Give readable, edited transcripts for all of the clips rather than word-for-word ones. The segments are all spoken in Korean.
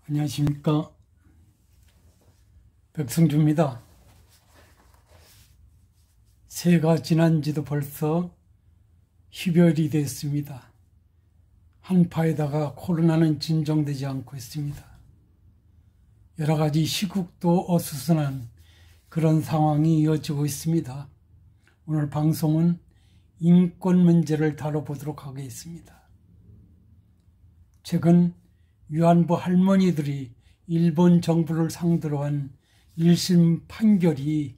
안녕하십니까. 백승주입니다. 새해가 지난 지도 벌써 12월이 됐습니다. 한파에다가 코로나는 진정되지 않고 있습니다. 여러 가지 시국도 어수선한 그런 상황이 이어지고 있습니다. 오늘 방송은 인권 문제를 다뤄보도록 하겠습니다. 최근 위안부 할머니들이 일본 정부를 상대로 한 1심 판결이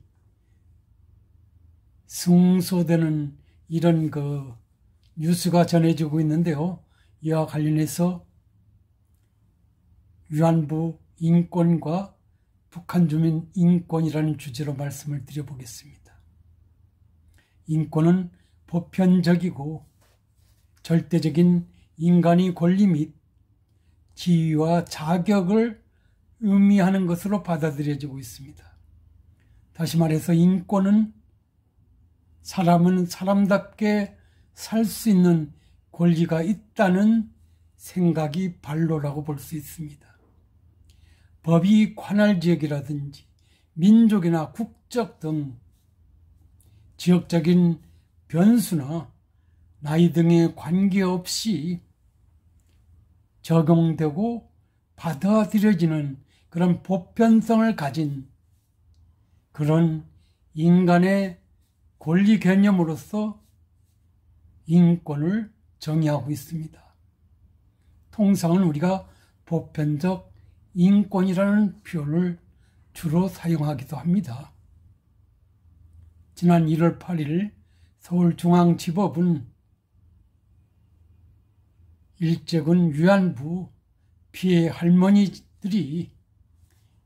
승소되는 이런 뉴스가 전해지고 있는데요. 이와 관련해서 위안부 인권과 북한 주민 인권이라는 주제로 말씀을 드려보겠습니다. 인권은 보편적이고 절대적인 인간의 권리 및 지위와 자격을 의미하는 것으로 받아들여지고 있습니다. 다시 말해서 인권은 사람은 사람답게 살 수 있는 권리가 있다는 생각이 반로라고 볼 수 있습니다. 법이 관할 지역이라든지 민족이나 국적 등 지역적인 변수나 나이 등에 관계없이 적용되고 받아들여지는 그런 보편성을 가진 그런 인간의 권리 개념으로서 인권을 정의하고 있습니다. 통상은 우리가 보편적 인권이라는 표현을 주로 사용하기도 합니다. 지난 1월 8일 서울중앙지법은 일제군 위안부 피해 할머니들이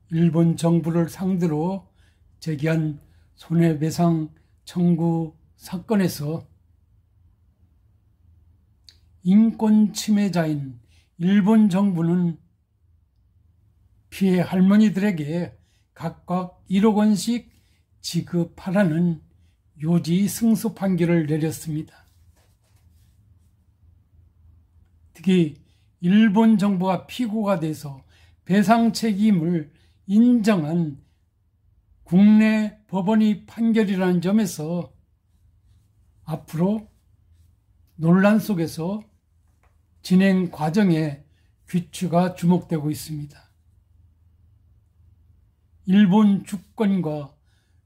일본 정부를 상대로 제기한 손해배상 청구 사건에서 인권 침해자인 일본 정부는 피해 할머니들에게 각각 1억 원씩 지급하라는 요지 승소 판결을 내렸습니다. 특히 일본 정부가 피고가 돼서 배상 책임을 인정한 국내 법원의 판결이라는 점에서 앞으로 논란 속에서 진행 과정에 귀추가 주목되고 있습니다. 일본 주권과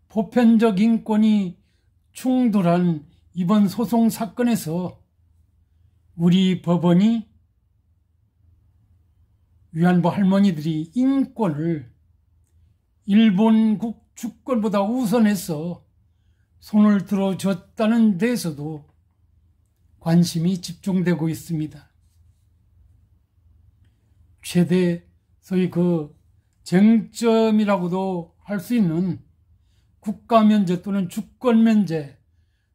보편적 인권이 충돌한 이번 소송 사건에서 우리 법원이 위안부 할머니들이 인권을 일본국 주권보다 우선해서 손을 들어줬다는 데에서도 관심이 집중되고 있습니다. 최대 소위 쟁점이라고도 할 수 있는 국가 면제 또는 주권 면제,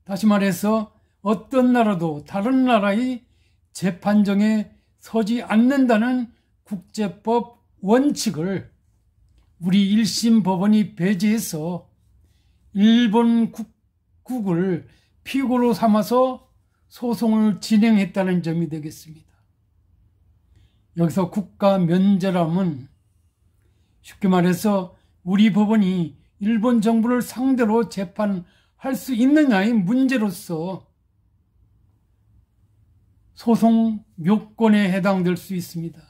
다시 말해서 어떤 나라도 다른 나라의 재판정에 서지 않는다는 국제법 원칙을 우리 1심 법원이 배제해서 일본 국국을 피고로 삼아서 소송을 진행했다는 점이 되겠습니다. 여기서 국가 면제라면 쉽게 말해서 우리 법원이 일본 정부를 상대로 재판할 수 있느냐의 문제로서 소송 요건에 해당될 수 있습니다.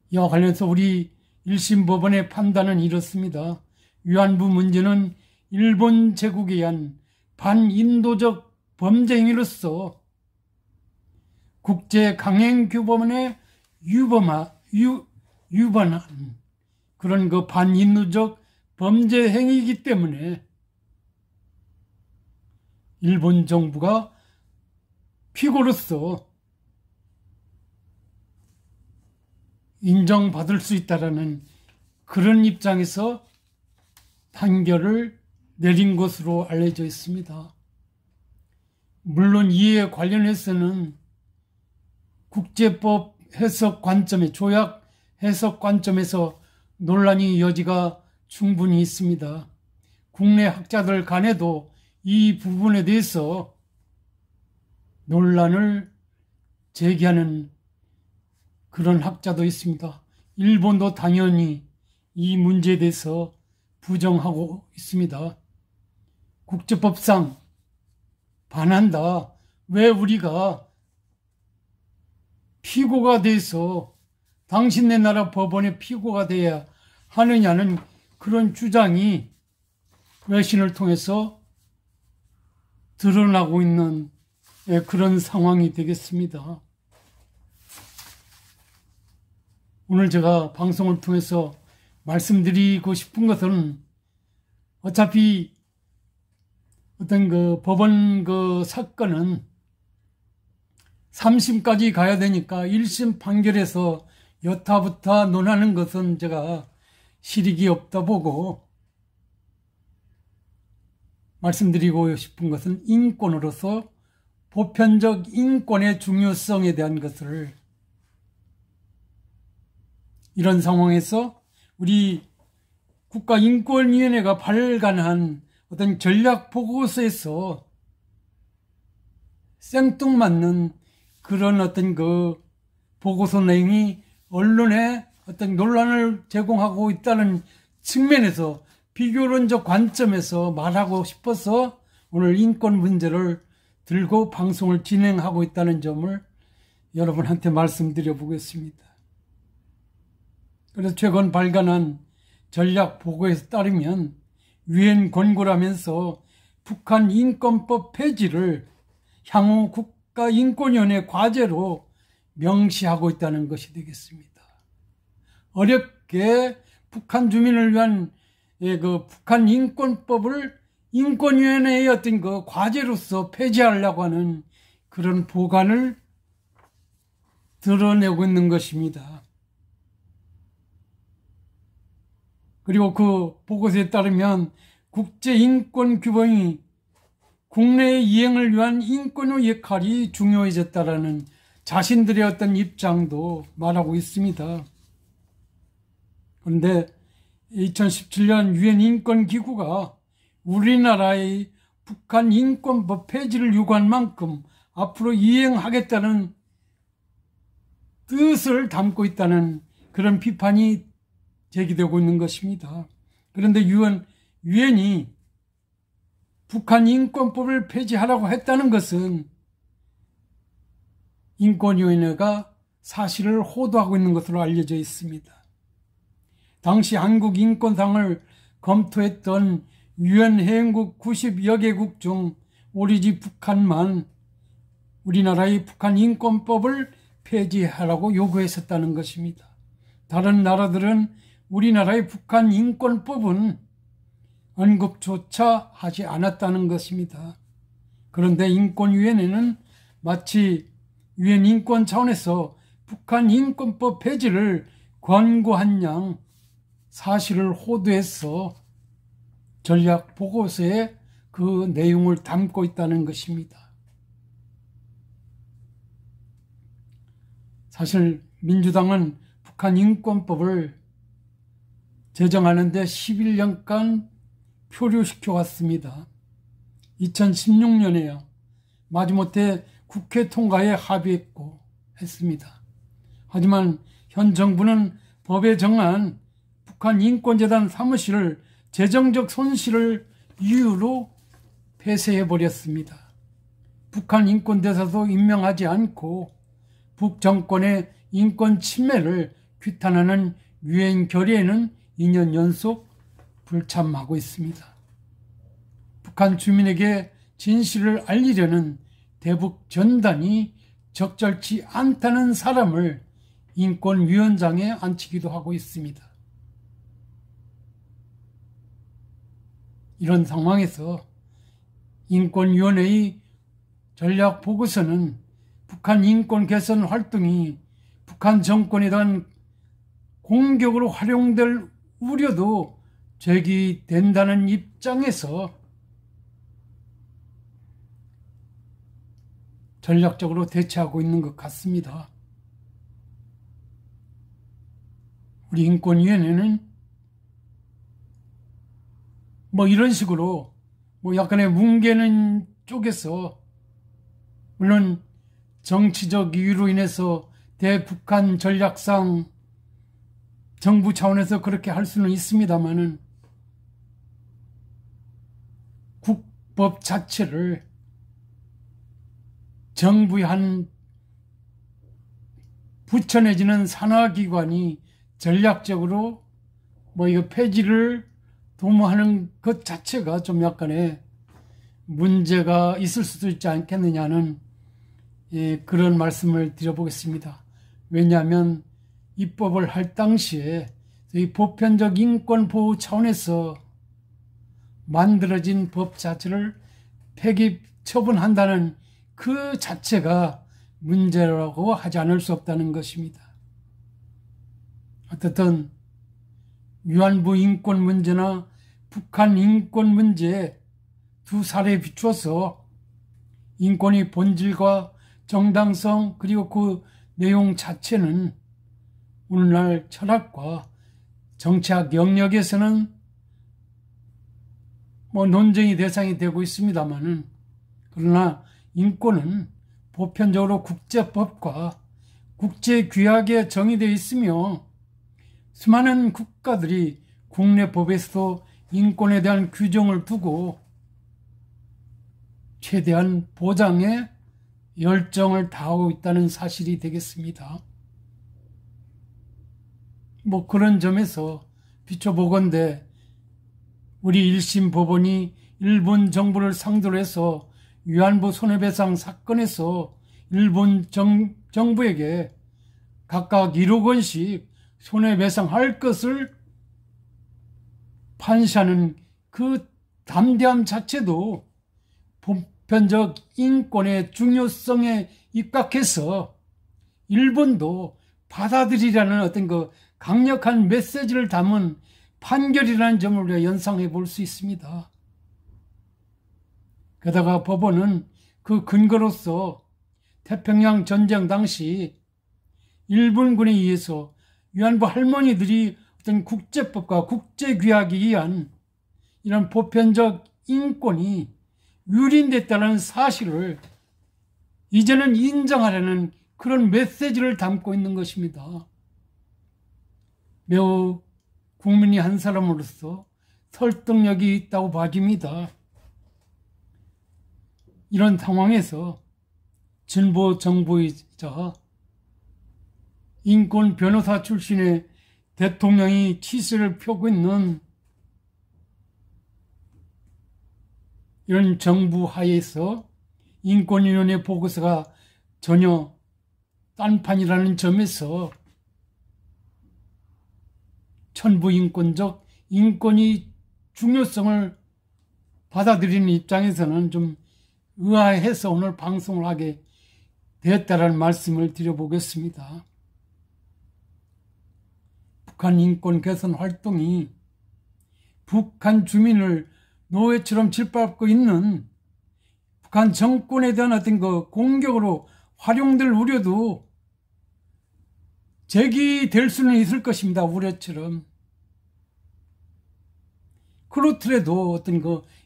이와 관련해서 우리 1심 법원의 판단은 이렇습니다. 위안부 문제는 일본 제국에 의한 반인도적 범죄 행위로서 국제 강행 규범에 유반한 그런 반인도적 범죄 행위이기 때문에 일본 정부가 피고로서 인정받을 수 있다라는 그런 입장에서 판결을 내린 것으로 알려져 있습니다. 물론 이에 관련해서는 국제법 해석 관점에, 조약 해석 관점에서 논란의 여지가 충분히 있습니다. 국내 학자들 간에도 이 부분에 대해서 논란을 제기하는 그런 학자도 있습니다. 일본도 당연히 이 문제에 대해서 부정하고 있습니다. 국제법상 반한다. 왜 우리가 피고가 돼서 당신네 나라 법원의 피고가 돼야 하느냐는 그런 주장이 외신을 통해서 드러나고 있는 그런 상황이 되겠습니다. 오늘 제가 방송을 통해서 말씀드리고 싶은 것은 어차피 어떤 그 법원 그 사건은 3심까지 가야 되니까 1심 판결에서 여타부타 논하는 것은 제가 실익이 없다 보고 말씀드리고 싶은 것은 인권으로서 보편적 인권의 중요성에 대한 것을 이런 상황에서 우리 국가인권위원회가 발간한 어떤 전략보고서에서 생뚱맞는 그런 어떤 그 보고서 내용이 언론에 어떤 논란을 제공하고 있다는 측면에서 비교론적 관점에서 말하고 싶어서 오늘 인권 문제를 들고 방송을 진행하고 있다는 점을 여러분한테 말씀드려 보겠습니다. 그래서 최근 발간한 전략 보고에 따르면 유엔 권고라면서 북한 인권법 폐지를 향후 국가인권위원회 과제로 명시하고 있다는 것이 되겠습니다. 어렵게 북한 주민을 위한 그 북한 인권법을 인권위원회의 어떤 그 과제로서 폐지하려고 하는 그런 보관을 드러내고 있는 것입니다. 그리고 그 보고서에 따르면 국제인권규범이 국내의 이행을 위한 인권의 역할이 중요해졌다라는 자신들의 어떤 입장도 말하고 있습니다. 그런데 2017년 유엔 인권기구가 우리나라의 북한 인권법 폐지를 요구한 만큼 앞으로 이행하겠다는 뜻을 담고 있다는 그런 비판이 제기되고 있는 것입니다. 그런데 유엔이 북한 인권법을 폐지하라고 했다는 것은 인권위원회가 사실을 호도하고 있는 것으로 알려져 있습니다. 당시 한국 인권상을 검토했던 유엔 회원국 90여 개국 중 오로지 북한만 우리나라의 북한 인권법을 폐지하라고 요구했었다는 것입니다. 다른 나라들은 우리나라의 북한 인권법은 언급조차 하지 않았다는 것입니다. 그런데 인권위원회는 마치 유엔 인권 차원에서 북한 인권법 폐지를 권고한 양 사실을 호도해서 전략 보고서에 그 내용을 담고 있다는 것입니다. 사실 민주당은 북한 인권법을 제정하는데 11년간 표류시켜 왔습니다. 2016년에야 마지못해 국회 통과에 합의했고 했습니다. 하지만 현 정부는 법에 정한 북한 인권재단 사무실을 재정적 손실을 이유로 폐쇄해버렸습니다. 북한 인권대사도 임명하지 않고 북정권의 인권 침해를 규탄하는 유엔 결의에는 2년 연속 불참하고 있습니다. 북한 주민에게 진실을 알리려는 대북 전단이 적절치 않다는 사람을 인권위원장에 앉히기도 하고 있습니다. 이런 상황에서 인권위원회의 전략 보고서는 북한 인권 개선 활동이 북한 정권에 대한 공격으로 활용될 우려도 제기된다는 입장에서 전략적으로 대처하고 있는 것 같습니다. 우리 인권위원회는 이런 식으로 약간의 뭉개는 쪽에서 물론 정치적 이유로 인해서 대북한 전략상 정부 차원에서 그렇게 할 수는 있습니다만은 국법 자체를 정부의 한 부처 내지는 산하기관이 전략적으로 이거 폐지를 도모하는 것 자체가 좀 약간의 문제가 있을 수도 있지 않겠느냐는 그런 말씀을 드려보겠습니다. 왜냐하면 입법을 할 당시에 이 보편적 인권 보호 차원에서 만들어진 법 자체를 폐기 처분한다는 그 자체가 문제라고 하지 않을 수 없다는 것입니다. 어떻든 위안부 인권 문제나 북한 인권 문제 두 사례에 비추어서 인권의 본질과 정당성 그리고 그 내용 자체는 오늘날 철학과 정치학 영역에서는 논쟁의 대상이 되고 있습니다만은, 그러나 인권은 보편적으로 국제법과 국제규약에 정의되어 있으며 수많은 국가들이 국내 법에서도 인권에 대한 규정을 두고 최대한 보장에 열정을 다하고 있다는 사실이 되겠습니다. 그런 점에서 비춰보건대 우리 1심 법원이 일본 정부를 상대로 해서 위안부 손해배상 사건에서 일본 정부에게 각각 1억 원씩 손해배상할 것을 판시하는 그 담대함 자체도 보편적 인권의 중요성에 입각해서 일본도 받아들이라는 어떤 강력한 메시지를 담은 판결이라는 점을 우리가 연상해 볼 수 있습니다. 게다가 법원은 그 근거로서 태평양 전쟁 당시 일본군에 의해서 위안부 할머니들이 어떤 국제법과 국제규약에 의한 이런 보편적 인권이 유린됐다는 사실을 이제는 인정하려는 그런 메시지를 담고 있는 것입니다. 매우 국민이 한 사람으로서 설득력이 있다고 봐집니다. 이런 상황에서 진보 정부이자 인권 변호사 출신의 대통령이 치세를 펴고 있는 이런 정부 하에서 인권위원회 보고서가 전혀 딴판이라는 점에서 천부인권적 인권의 중요성을 받아들이는 입장에서는 좀 의아해서 오늘 방송을 하게 되었다는 말씀을 드려보겠습니다. 북한 인권 개선 활동이 북한 주민을 노예처럼 짓밟고 있는 북한 정권에 대한 어떤 공격으로 활용될 우려도 제기될 수는 있을 것입니다. 우려처럼. 그렇더라도 어떤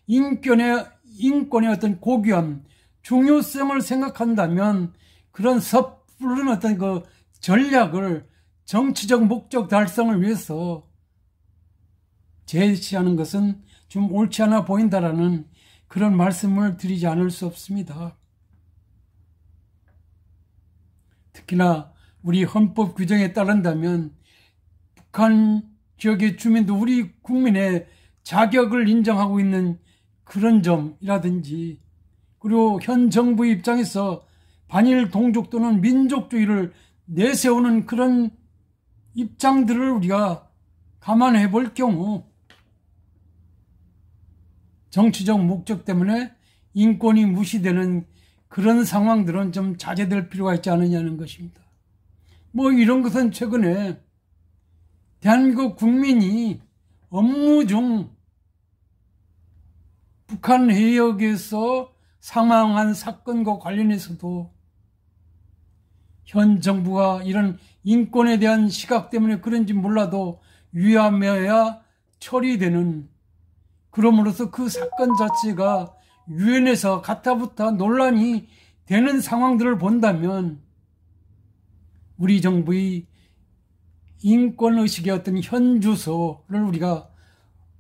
인권의 어떤 고귀함, 중요성을 생각한다면 그런 섣부른 어떤 전략을 정치적 목적 달성을 위해서 제시하는 것은 좀 옳지 않아 보인다라는 그런 말씀을 드리지 않을 수 없습니다. 특히나 우리 헌법 규정에 따른다면 북한 지역의 주민도 우리 국민의 자격을 인정하고 있는 그런 점이라든지, 그리고 현 정부의 입장에서 반일 동족 또는 민족주의를 내세우는 그런 입장들을 우리가 감안해 볼 경우 정치적 목적 때문에 인권이 무시되는 그런 상황들은 좀 자제될 필요가 있지 않느냐는 것입니다. 이런 것은 최근에 대한민국 국민이 업무 중 북한 해역에서 사망한 사건과 관련해서도 현 정부가 이런 인권에 대한 시각 때문에 그런지 몰라도 위험해야 처리되는, 그럼으로써 그 사건 자체가 유엔에서 가타부타 논란이 되는 상황들을 본다면 우리 정부의 인권의식의 어떤 현주소를 우리가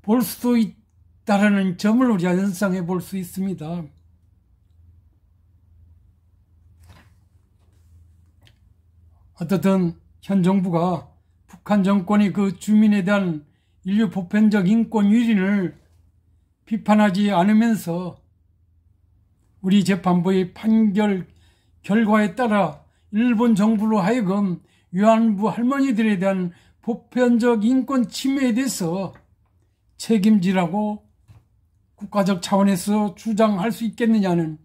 볼 수도 있다는 점을 우리가 연상해 볼 수 있습니다. 어떻든 현 정부가 북한 정권이 그 주민에 대한 인류 보편적 인권 유린을 비판하지 않으면서 우리 재판부의 판결 결과에 따라 일본 정부로 하여금 위안부 할머니들에 대한 보편적 인권 침해에 대해서 책임지라고 국가적 차원에서 주장할 수 있겠느냐는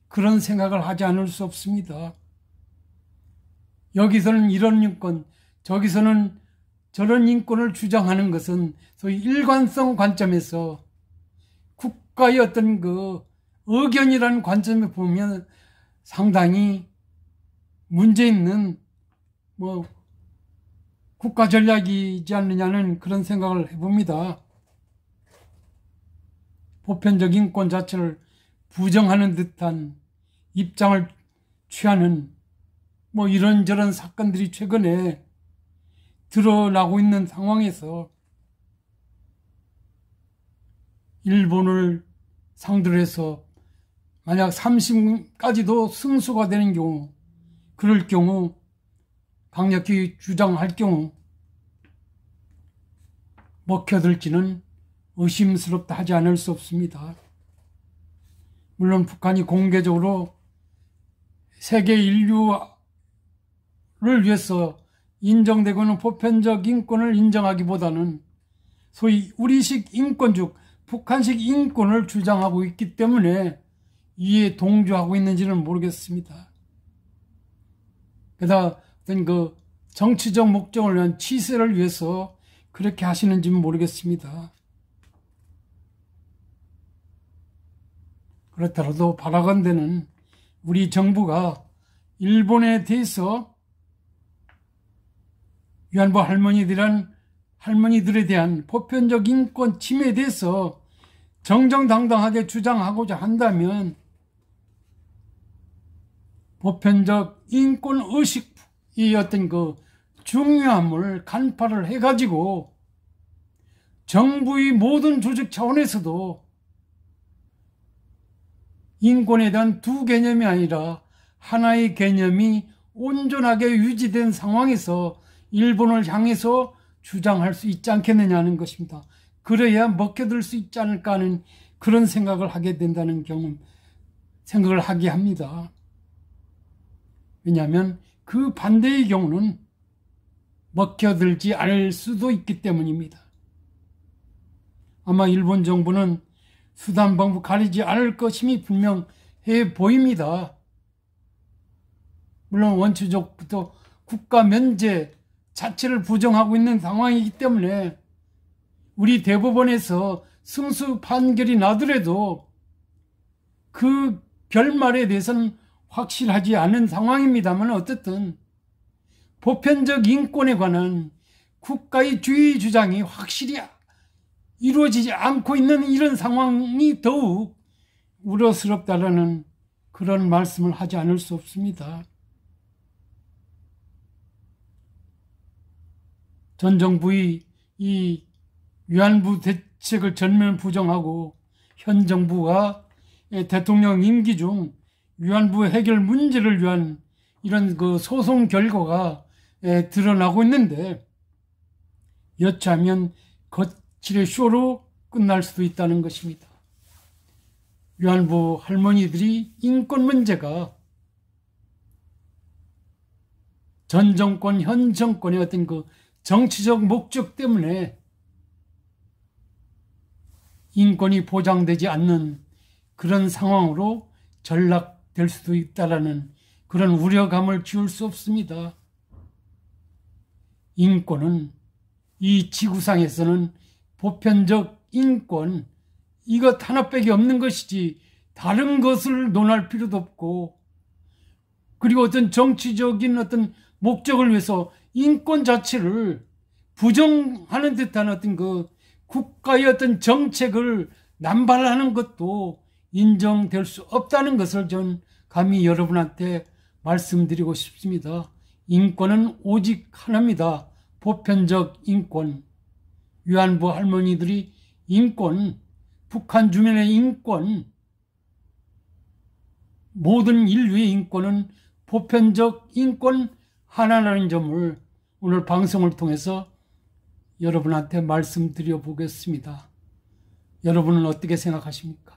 그런 생각을 하지 않을 수 없습니다. 여기서는 이런 인권, 저기서는 저런 인권을 주장하는 것은 소위 일관성 관점에서 국가의 어떤 그 의견이라는 관점에 보면 상당히 문제 있는 국가 전략이지 않느냐는 그런 생각을 해봅니다. 보편적 인권 자체를 부정하는 듯한 입장을 취하는 이런저런 사건들이 최근에 드러나고 있는 상황에서 일본을 상대로 해서 만약 3심까지도 승소가 되는 경우, 그럴 경우 강력히 주장할 경우 먹혀들지는 의심스럽다 하지 않을 수 없습니다. 물론 북한이 공개적으로 세계 인류를 위해서 인정되고 있는 보편적 인권을 인정하기보다는 소위 우리식 인권적 북한식 인권을 주장하고 있기 때문에 이에 동조하고 있는지는 모르겠습니다. 게다가 어떤 그 정치적 목적을 위한 치세를 위해서 그렇게 하시는지는 모르겠습니다. 그렇더라도 바라건대는 우리 정부가 일본에 대해서 위안부 할머니들에 대한 보편적 인권 침해에 대해서 정정당당하게 주장하고자 한다면 보편적 인권 의식이 어떤 그 중요함을 간파를 해가지고 정부의 모든 조직 차원에서도 인권에 대한 두 개념이 아니라 하나의 개념이 온전하게 유지된 상황에서 일본을 향해서 주장할 수 있지 않겠느냐는 것입니다. 그래야 먹혀들 수 있지 않을까 하는 그런 생각을 하게 된다는 생각을 하게 합니다. 왜냐하면 그 반대의 경우는 먹혀들지 않을 수도 있기 때문입니다. 아마 일본 정부는 수단 방법 가리지 않을 것임이 분명해 보입니다. 물론 원초적부터 국가 면제 자체를 부정하고 있는 상황이기 때문에 우리 대법원에서 승소 판결이 나더라도 그 결말에 대해서는 확실하지 않은 상황입니다만 어쨌든 보편적 인권에 관한 국가의 주의 주장이 확실히 이루어지지 않고 있는 이런 상황이 더욱 우려스럽다라는 그런 말씀을 하지 않을 수 없습니다. 전 정부의 이 위안부 대책을 전면 부정하고 현 정부가 대통령 임기 중 위안부 해결 문제를 위한 이런 그 소송 결과가 드러나고 있는데 여차하면 거칠의 쇼로 끝날 수도 있다는 것입니다. 위안부 할머니들이 인권 문제가 전 정권, 현 정권의 어떤 그 정치적 목적 때문에 인권이 보장되지 않는 그런 상황으로 전락될 수도 있다라는 그런 우려감을 지울 수 없습니다. 인권은 이 지구상에서는 보편적 인권 이것 하나밖에 없는 것이지 다른 것을 논할 필요도 없고 그리고 어떤 정치적인 어떤 목적을 위해서 인권 자체를 부정하는 듯한 어떤 그 국가의 어떤 정책을 남발하는 것도 인정될 수 없다는 것을 전 감히 여러분한테 말씀드리고 싶습니다. 인권은 오직 하나입니다. 보편적 인권. 위안부 할머니들이 인권, 북한 주민의 인권, 모든 인류의 인권은 보편적 인권 하나라는 점을 오늘 방송을 통해서 여러분한테 말씀드려 보겠습니다. 여러분은 어떻게 생각하십니까?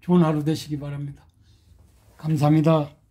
좋은 하루 되시기 바랍니다. 감사합니다.